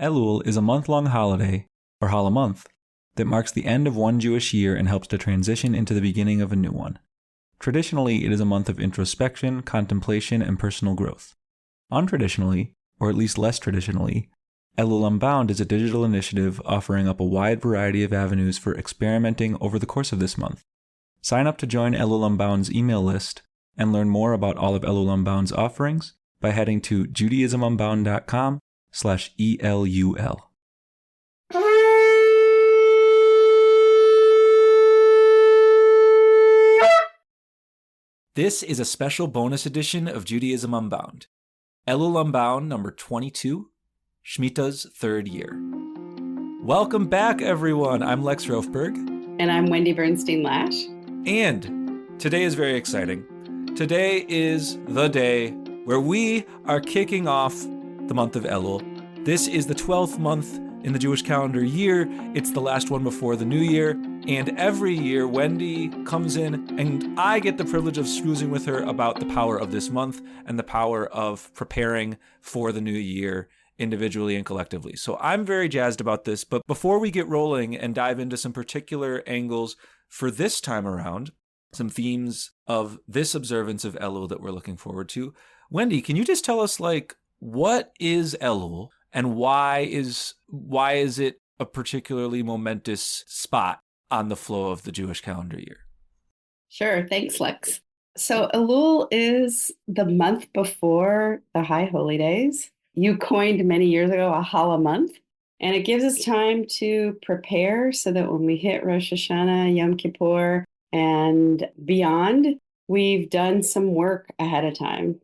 Elul is a month-long holiday, or Hol month, that marks the end of one Jewish year and helps to transition into the beginning of a new one. Traditionally, it is a month of introspection, contemplation, and personal growth. Untraditionally, or at least less traditionally, Elul Unbound is a digital initiative offering up a wide variety of avenues for experimenting over the course of this month. Sign up to join Elul Unbound's email list and learn more about all of Elul Unbound's offerings by heading to judaismunbound.com/ELUL. This is a special bonus edition of Judaism Unbound. Elul Unbound number 22, Shmita's third year. Welcome back, everyone. I'm Lex Rofberg. And I'm Wendy Bernstein-Lash. And today is very exciting. Today is the day where we are kicking off the month of Elul. This is the 12th month in the Jewish calendar year. It's the last one before the new year. And every year, Wendy comes in and I get the privilege of schmoozing with her about the power of this month and the power of preparing for the new year individually and collectively. So I'm very jazzed about this. But before we get rolling and dive into some particular angles for this time around, some themes of this observance of Elul that we're looking forward to, Wendy, can you just tell us, what is Elul and why is it a particularly momentous spot on the flow of the Jewish calendar year? Sure. Thanks, Lex. So Elul is the month before the High Holy Days. You coined many years ago a Hol month, and it gives us time to prepare so that when we hit Rosh Hashanah, Yom Kippur, and beyond, we've done some work ahead of time.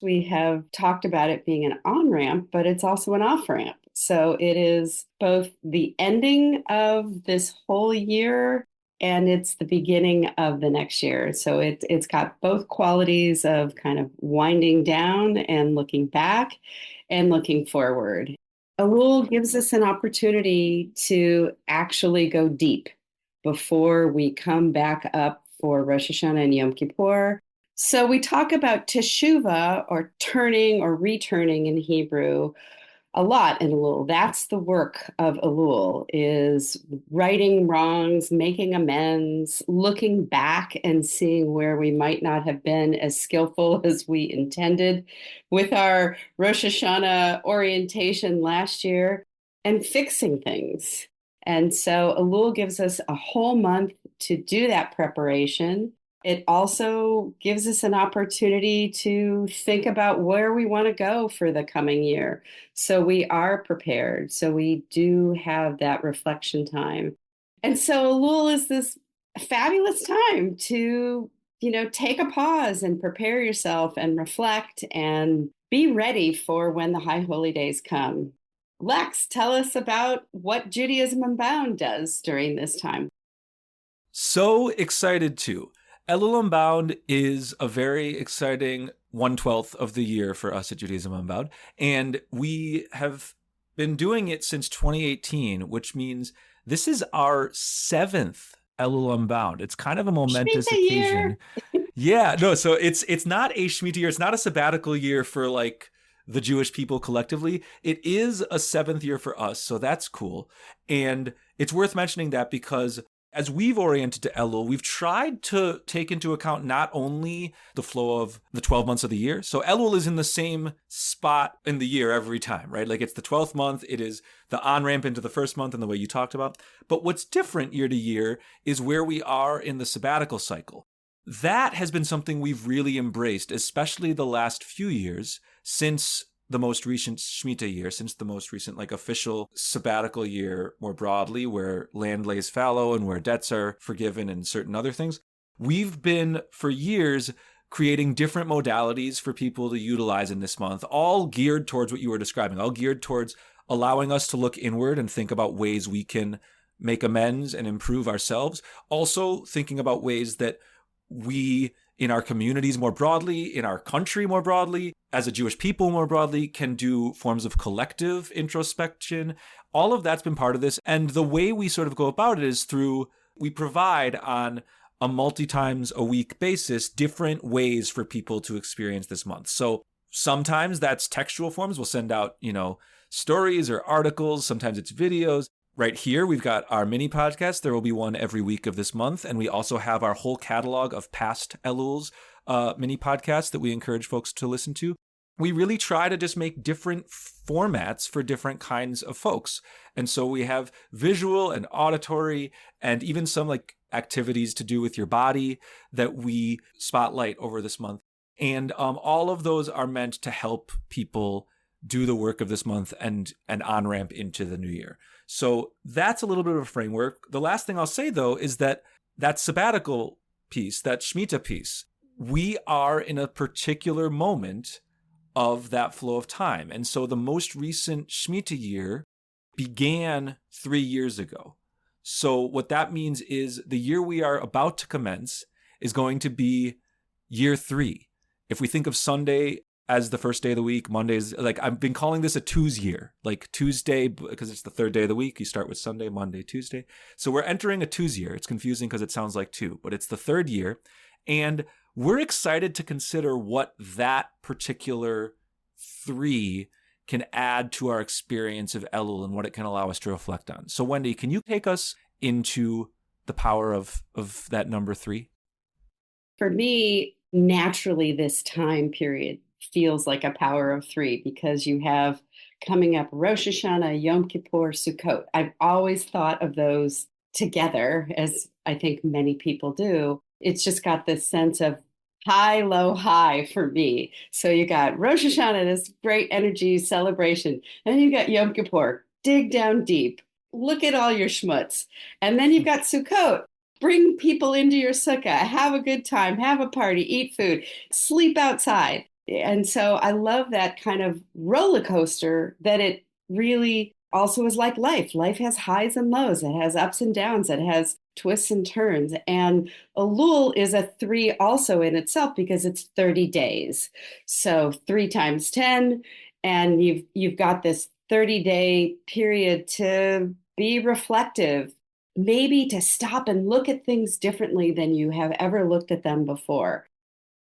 We have talked about it being an on-ramp, but it's also an off-ramp. So it is both the ending of this whole year and it's the beginning of the next year. So it's got both qualities of kind of winding down and looking back and looking forward. Elul gives us an opportunity to actually go deep before we come back up for Rosh Hashanah and Yom Kippur. So we talk about teshuvah, or turning or returning in Hebrew, a lot in Elul. That's the work of Elul, is righting wrongs, making amends, looking back and seeing where we might not have been as skillful as we intended with our Rosh Hashanah orientation last year, and fixing things. And so Elul gives us a whole month to do that preparation. It also gives us an opportunity to think about where we want to go for the coming year. So we are prepared. So we do have that reflection time. And so Elul is this fabulous time to, take a pause and prepare yourself and reflect and be ready for when the High Holy Days come. Lex, tell us about what Judaism Unbound does during this time. So excited to. Elul Unbound is a very exciting 1/12 of the year for us at Judaism Unbound, and we have been doing it since 2018, which means this is our 7th Elul Unbound. It's kind of a momentous Shmita occasion. Yeah, no, so it's not a Shmita year. It's not a sabbatical year for the Jewish people collectively. It is a 7th year for us, so that's cool. And it's worth mentioning that because as we've oriented to Elul, we've tried to take into account not only the flow of the 12 months of the year. So Elul is in the same spot in the year every time, right? It's the 12th month. It is the on-ramp into the first month in the way you talked about. But what's different year to year is where we are in the sabbatical cycle. That has been something we've really embraced, especially the last few years since the most recent Shmita year, since the most recent official sabbatical year more broadly, where land lays fallow and where debts are forgiven and certain other things. We've been for years creating different modalities for people to utilize in this month, all geared towards what you were describing, all geared towards allowing us to look inward and think about ways we can make amends and improve ourselves. Also thinking about ways that we, in our communities more broadly, in our country more broadly, as a Jewish people more broadly, can do forms of collective introspection. All of that's been part of this. And the way we sort of go about it is we provide on a multi-times a week basis different ways for people to experience this month. So sometimes that's textual forms. We'll send out, stories or articles. Sometimes it's videos. Right here, we've got our mini podcast. There will be one every week of this month. And we also have our whole catalog of past Elul's mini podcasts that we encourage folks to listen to. We really try to just make different formats for different kinds of folks. And so we have visual and auditory and even some like activities to do with your body that we spotlight over this month. And all of those are meant to help people do the work of this month and on-ramp into the new year. So that's a little bit of a framework. The last thing I'll say, though, is that sabbatical piece, that Shmita piece, we are in a particular moment of that flow of time. And so the most recent Shmita year began 3 years ago. So what that means is the year we are about to commence is going to be year 3. If we think of Sunday as the first day of the week, Monday's, like I've been calling this a twos year, like Tuesday, because it's the third day of the week. You start with Sunday, Monday, Tuesday. So we're entering a twos year. It's confusing because it sounds like two, but it's the third year. And we're excited to consider what that particular 3 can add to our experience of Elul and what it can allow us to reflect on. So Wendy, can you take us into the power of that number 3? For me, naturally, this time period feels like a power of 3 because you have coming up Rosh Hashanah, Yom Kippur, Sukkot. I've always thought of those together, as I think many people do. It's just got this sense of high, low, high for me. So you got Rosh Hashanah, this great energy celebration. And then you got Yom Kippur, dig down deep, look at all your schmutz. And then you've got Sukkot. Bring people into your sukkah, have a good time, have a party, eat food, sleep outside. And so I love that kind of roller coaster that it really also is like life. Life has highs and lows. It has ups and downs. It has twists and turns. And Elul is a 3 also in itself because it's 30 days. So 3 times 10, and you've got this 30-day period to be reflective, maybe to stop and look at things differently than you have ever looked at them before.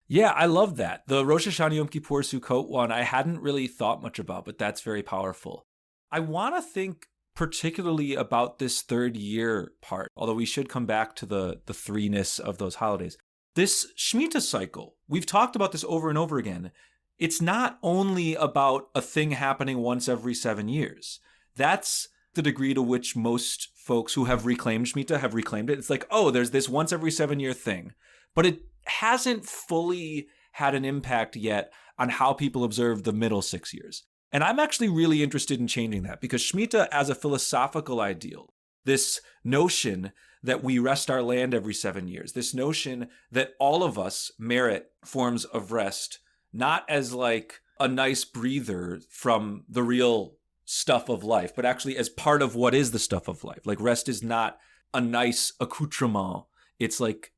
Yeah, I love that. The Rosh Hashanah, Yom Kippur, Sukkot one, I hadn't really thought much about, but that's very powerful. I want to think particularly about this third year part, although we should come back to the 3-ness of those holidays. This Shmita cycle, we've talked about this over and over again. It's not only about a thing happening once every 7 years. That's the degree to which most folks who have reclaimed Shmita have reclaimed it. It's like, oh, there's this once every 7-year thing, but it hasn't fully had an impact yet on how people observe the middle 6 years. And I'm actually really interested in changing that because Shmita as a philosophical ideal, this notion that we rest our land every 7 years, this notion that all of us merit forms of rest, not as like a nice breather from the real stuff of life, but actually as part of what is the stuff of life. Like rest is not a nice accoutrement. It's like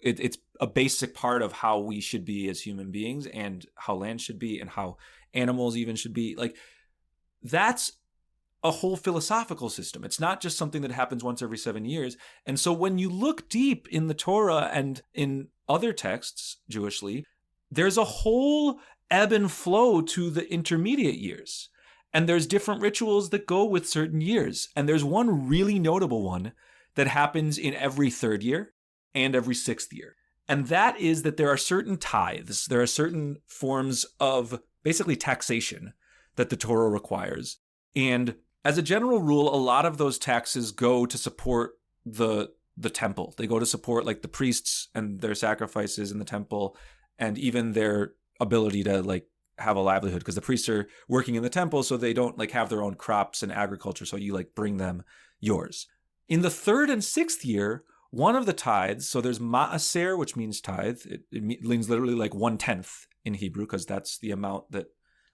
it's a basic part of how we should be as human beings and how land should be and how animals even should be. Like that's a whole philosophical system. It's not just something that happens once every 7 years. And so when you look deep in the Torah and in other texts, Jewishly, there's a whole ebb and flow to the intermediate years. And there's different rituals that go with certain years. And there's one really notable one that happens in every 3rd year and every 6th year. And that is that there are certain tithes, there are certain forms of basically taxation that the Torah requires. And as a general rule, a lot of those taxes go to support the temple. They go to support like the priests and their sacrifices in the temple and even their ability to like have a livelihood because the priests are working in the temple, so they don't like have their own crops and agriculture. So you like bring them yours. In the 3rd and 6th year, one of the tithes, so there's ma'aser, which means tithe. It means literally like 1/10 in Hebrew because that's the amount that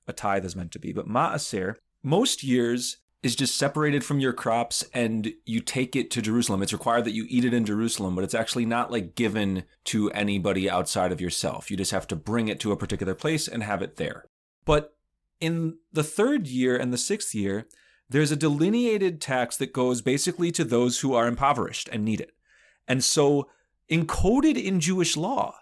a tithe is meant to be. But ma'aser, most years is just separated from your crops and you take it to Jerusalem. It's required that you eat it in Jerusalem, but it's actually not like given to anybody outside of yourself. You just have to bring it to a particular place and have it there. But in the 3rd year and the 6th year, there's a delineated tax that goes basically to those who are impoverished and need it. And so encoded in Jewish law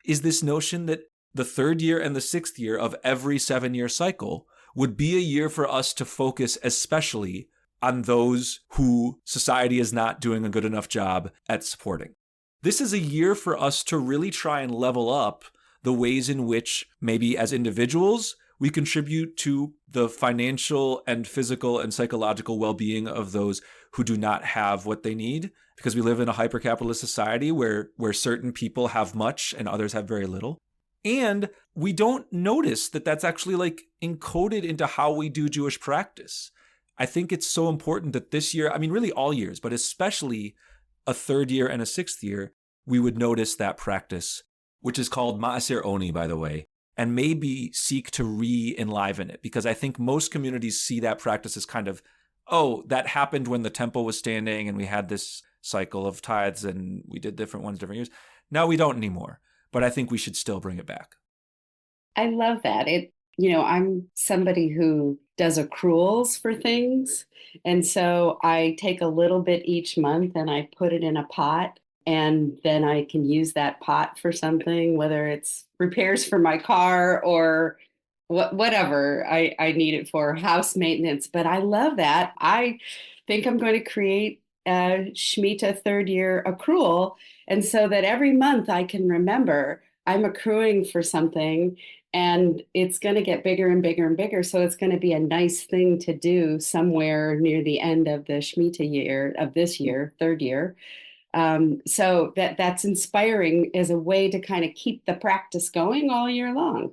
is this notion that the 3rd year and the 6th year of every 7-year cycle, would be a year for us to focus especially on those who society is not doing a good enough job at supporting. This is a year for us to really try and level up the ways in which maybe as individuals we contribute to the financial and physical and psychological well-being of those who do not have what they need, because we live in a hyper-capitalist society where certain people have much and others have very little. And we don't notice that that's actually like encoded into how we do Jewish practice. I think it's so important that this year, I mean, really all years, but especially a third year and a sixth year, we would notice that practice, which is called Ma'aser Oni, by the way, and maybe seek to re-enliven it. Because I think most communities see that practice as kind of, oh, that happened when the temple was standing and we had this cycle of tithes and we did different ones different years. Now we don't anymore. But I think we should still bring it back. I love that. I'm somebody who does accruals for things. And so I take a little bit each month and I put it in a pot. And then I can use that pot for something, whether it's repairs for my car or whatever I need it for, house maintenance. But I love that. I think I'm going to create a Shmita third year accrual. And so that every month I can remember I'm accruing for something and it's going to get bigger and bigger and bigger. So it's going to be a nice thing to do somewhere near the end of the Shmita year of this year, third year. So that's inspiring as a way to kind of keep the practice going all year long.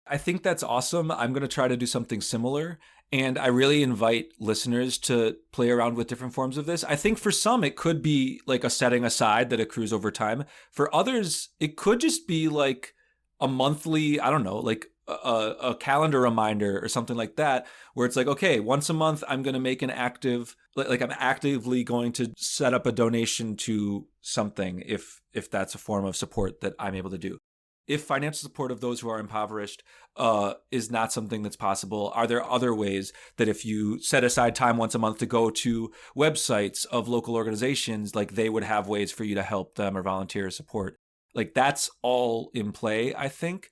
I think that's awesome. I'm going to try to do something similar. And I really invite listeners to play around with different forms of this. I think for some, it could be like a setting aside that accrues over time. For others, it could just be like a monthly, I don't know, like a calendar reminder or something like that, where it's like, okay, once a month, I'm going to make an active, like I'm actively going to set up a donation to something if that's a form of support that I'm able to do. If financial support of those who are impoverished is not something that's possible, are there other ways that if you set aside time once a month to go to websites of local organizations, like they would have ways for you to help them or volunteer or support? Like that's all in play, I think.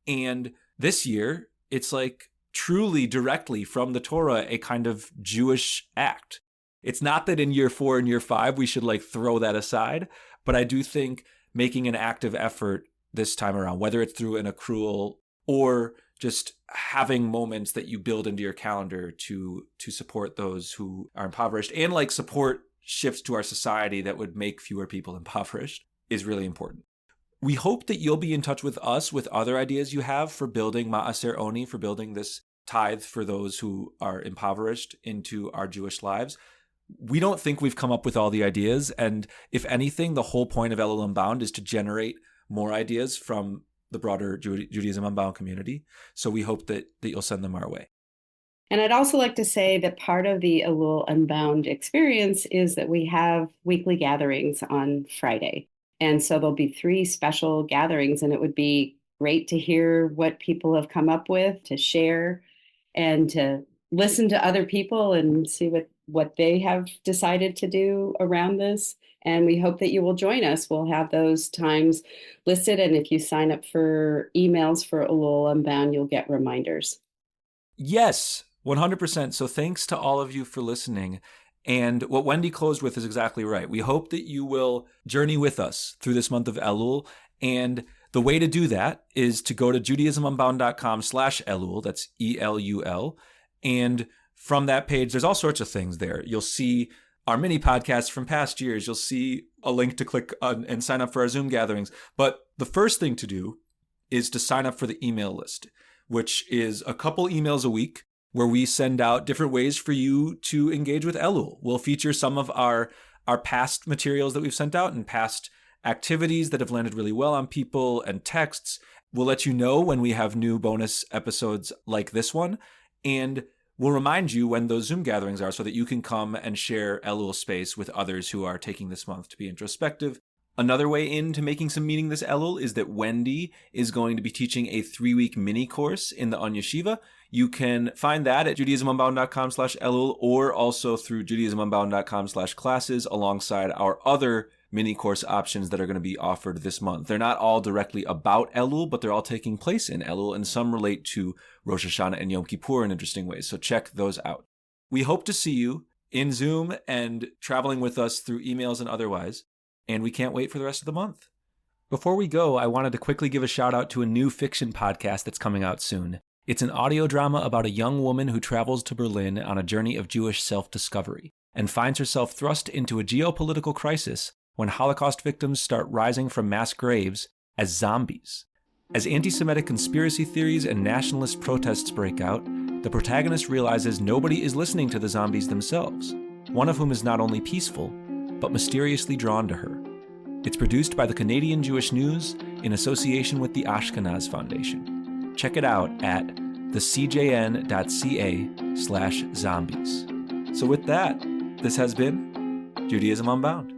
And this year, it's like truly directly from the Torah, a kind of Jewish act. It's not that in year 4 and year 5, we should like throw that aside, but I do think making an active effort this time around, whether it's through an accrual or just having moments that you build into your calendar to support those who are impoverished and like support shifts to our society that would make fewer people impoverished is really important. We hope that you'll be in touch with us with other ideas you have for building Ma'aser Oni, for building this tithe for those who are impoverished into our Jewish lives. We don't think we've come up with all the ideas. And if anything, the whole point of Elul Unbound is to generate more ideas from the broader Judaism Unbound community. So we hope that you'll send them our way. And I'd also like to say that part of the Elul Unbound experience is that we have weekly gatherings on Friday. And so there'll be 3 special gatherings, and it would be great to hear what people have come up with, to share, and to listen to other people and see what they have decided to do around this. And we hope that you will join us. We'll have those times listed. And if you sign up for emails for Elul Unbound, you'll get reminders. Yes, 100%. So thanks to all of you for listening. And what Wendy closed with is exactly right. We hope that you will journey with us through this month of Elul. And the way to do that is to go to judaismunbound.com/Elul. That's ELUL. And from that page, there's all sorts of things there. You'll see our mini podcasts from past years. You'll see a link to click on and sign up for our Zoom gatherings. But the first thing to do is to sign up for the email list, which is a couple emails a week where we send out different ways for you to engage with Elul. We'll feature some of our past materials that we've sent out and past activities that have landed really well on people and texts. We'll let you know when we have new bonus episodes like this one. And we'll remind you when those Zoom gatherings are so that you can come and share Elul space with others who are taking this month to be introspective. Another way into making some meaning this Elul is that Wendy is going to be teaching a 3-week mini course in the On Yeshiva. You can find that at judaismunbound.com/Elul or also through judaismunbound.com/classes alongside our other mini course options that are going to be offered this month. They're not all directly about Elul, but they're all taking place in Elul, and some relate to Rosh Hashanah and Yom Kippur in interesting ways. So check those out. We hope to see you in Zoom and traveling with us through emails and otherwise, and we can't wait for the rest of the month. Before we go, I wanted to quickly give a shout out to a new fiction podcast that's coming out soon. It's an audio drama about a young woman who travels to Berlin on a journey of Jewish self-discovery and finds herself thrust into a geopolitical crisis when Holocaust victims start rising from mass graves as zombies. As anti-Semitic conspiracy theories and nationalist protests break out, the protagonist realizes nobody is listening to the zombies themselves, one of whom is not only peaceful, but mysteriously drawn to her. It's produced by the Canadian Jewish News in association with the Ashkenaz Foundation. Check it out at thecjn.ca/zombies. So with that, this has been Judaism Unbound.